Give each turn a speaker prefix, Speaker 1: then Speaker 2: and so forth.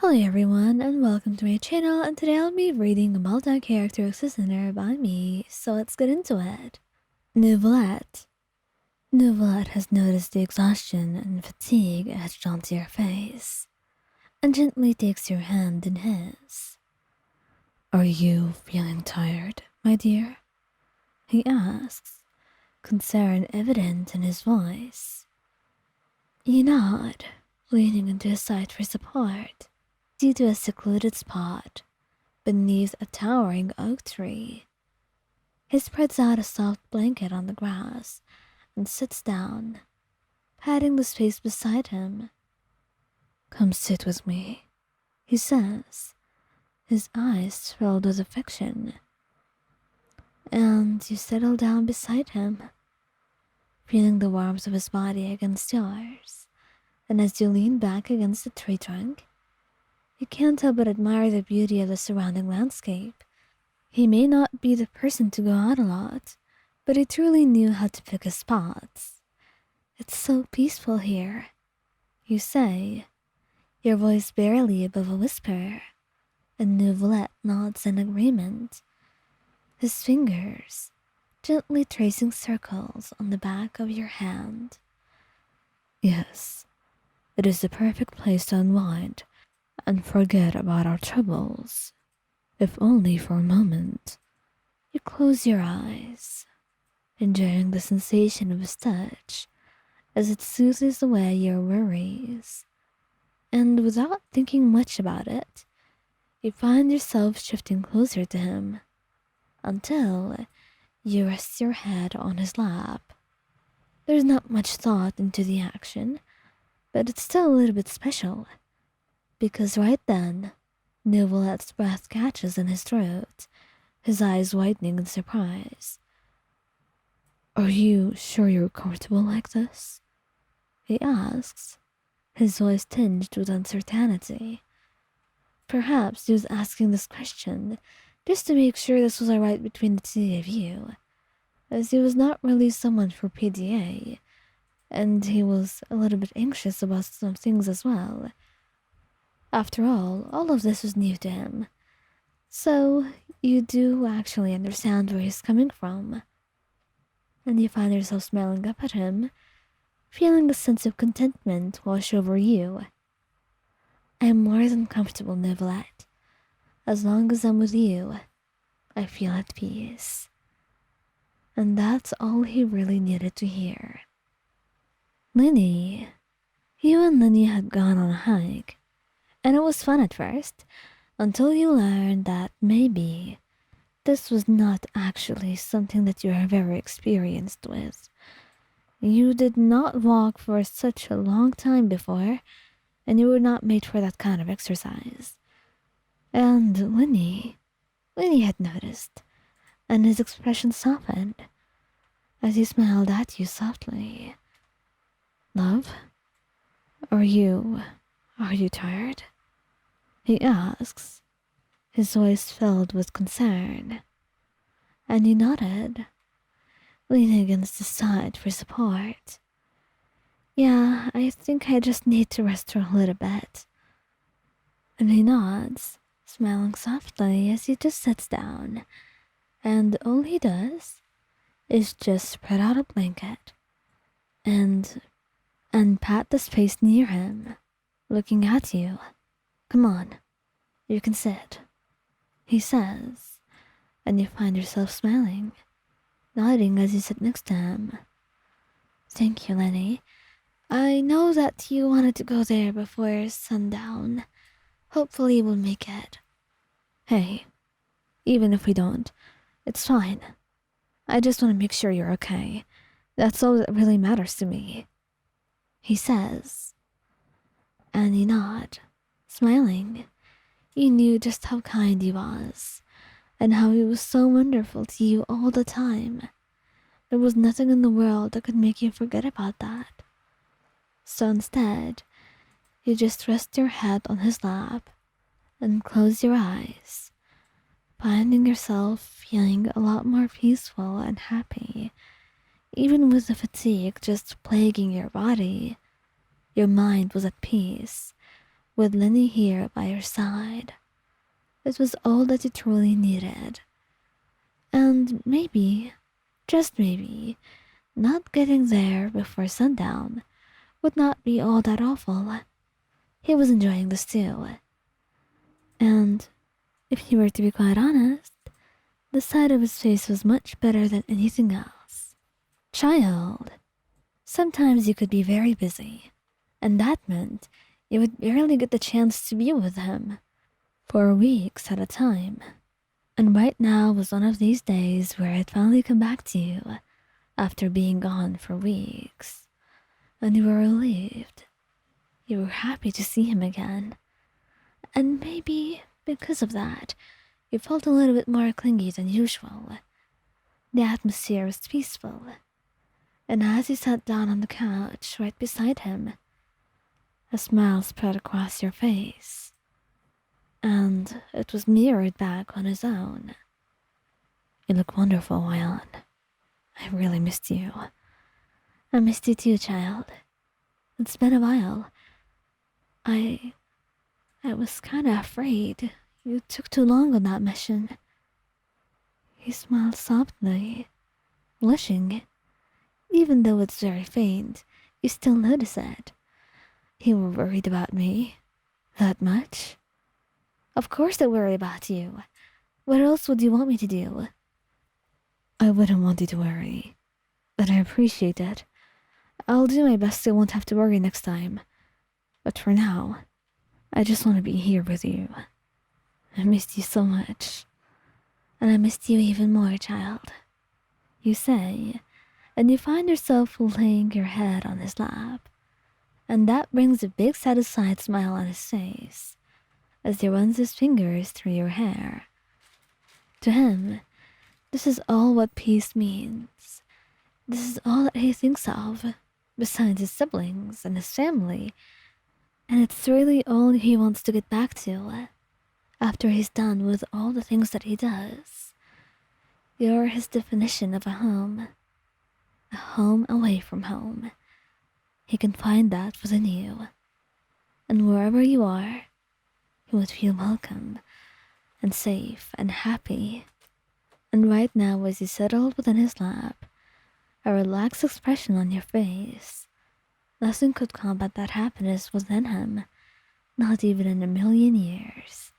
Speaker 1: Hello everyone and welcome to my channel, and today I'll be reading a multi-character expositioner by me, so let's get into it. Neuvillette. Neuvillette has noticed the exhaustion and fatigue etched onto your face, and gently takes your hand in his. Are you feeling tired, my dear? He asks, concern evident in his voice. You nod, leaning into his side for support, due to a secluded spot beneath a towering oak tree. He spreads out a soft blanket on the grass and sits down, patting the space beside him. Come sit with me, he says, his eyes filled with affection. And you settle down beside him, feeling the warmth of his body against yours, and as you lean back against the tree trunk, you can't help but admire the beauty of the surrounding landscape. He may not be the person to go out a lot, but he truly knew how to pick his spots. It's so peaceful here, you say, your voice barely above a whisper, and Neuvillette nods in agreement, his fingers gently tracing circles on the back of your hand. Yes, it is the perfect place to unwind and forget about our troubles, if only for a moment. You close your eyes, enjoying the sensation of his touch as it soothes away your worries, and without thinking much about it, you find yourself shifting closer to him until you rest your head on his lap. There's not much thought into the action, but it's still a little bit special, because right then, Neuvillette's breath catches in his throat, his eyes widening in surprise. Are you sure you're comfortable like this? He asks, his voice tinged with uncertainty. Perhaps he was asking this question just to make sure this was alright between the two of you, as he was not really someone for PDA, and he was a little bit anxious about some things as well. After all of this was new to him, so you do actually understand where he's coming from. And you find yourself smiling up at him, feeling a sense of contentment wash over you. I am more than comfortable, Neuvillette. As long as I'm with you, I feel at peace. And that's all he really needed to hear. Lyney. You and Lyney had gone on a hike, and it was fun at first, until you learned that maybe this was not actually something that you are very experienced with. You did not walk for such a long time before, and you were not made for that kind of exercise. And Lyney had noticed, and his expression softened as he smiled at you softly. Love, are you tired? He asks, his voice filled with concern. And you nodded, leaning against his side for support. Yeah, I think I just need to rest for a little bit. And he nods, smiling softly as he just sits down, and all he does is just spread out a blanket and pat the space near him, looking at you. Come on, you can sit, he says, and you find yourself smiling, nodding as you sit next to him. Thank you, Lyney. I know that you wanted to go there before sundown. Hopefully we'll make it. Hey, even if we don't, it's fine. I just want to make sure you're okay. That's all that really matters to me, he says, and you nod, smiling. You knew just how kind he was, and how he was so wonderful to you all the time. There was nothing in the world that could make you forget about that. So instead, you just rest your head on his lap and close your eyes, finding yourself feeling a lot more peaceful and happy. Even with the fatigue just plaguing your body, your mind was at peace, with Lyney here by your side. It was all that you truly needed. And maybe, just maybe, not getting there before sundown would not be all that awful. He was enjoying the stew. And if he were to be quite honest, the side of his face was much better than anything else. Child, sometimes you could be very busy, and that meant you would barely get the chance to be with him for weeks at a time. And right now was one of these days where I'd finally come back to you after being gone for weeks. And you were relieved. You were happy to see him again. And maybe because of that, you felt a little bit more clingy than usual. The atmosphere was peaceful. And as you sat down on the couch right beside him, a smile spread across your face. And it was mirrored back on his own. You look wonderful, Wyon. I really missed you. I missed you too, child. It's been a while. I was kinda afraid. You took too long on that mission. He smiled softly, blushing. Even though it's very faint, you still notice it. You were worried about me? That much? Of course I worry about you. What else would you want me to do? I wouldn't want you to worry, but I appreciate it. I'll do my best so I won't have to worry next time. But for now, I just want to be here with you. I missed you so much. And I missed you even more, child. You say, and you find yourself laying your head on his lap. And that brings a big satisfied smile on his face as he runs his fingers through your hair. To him, this is all what peace means. This is all that he thinks of, besides his siblings and his family. And it's really all he wants to get back to, after he's done with all the things that he does. You're his definition of a home away from home. He can find that within you. And wherever you are, he would feel welcome and safe and happy. And right now, as you settle within his lap, a relaxed expression on your face, nothing could combat that happiness within him, not even in a million years.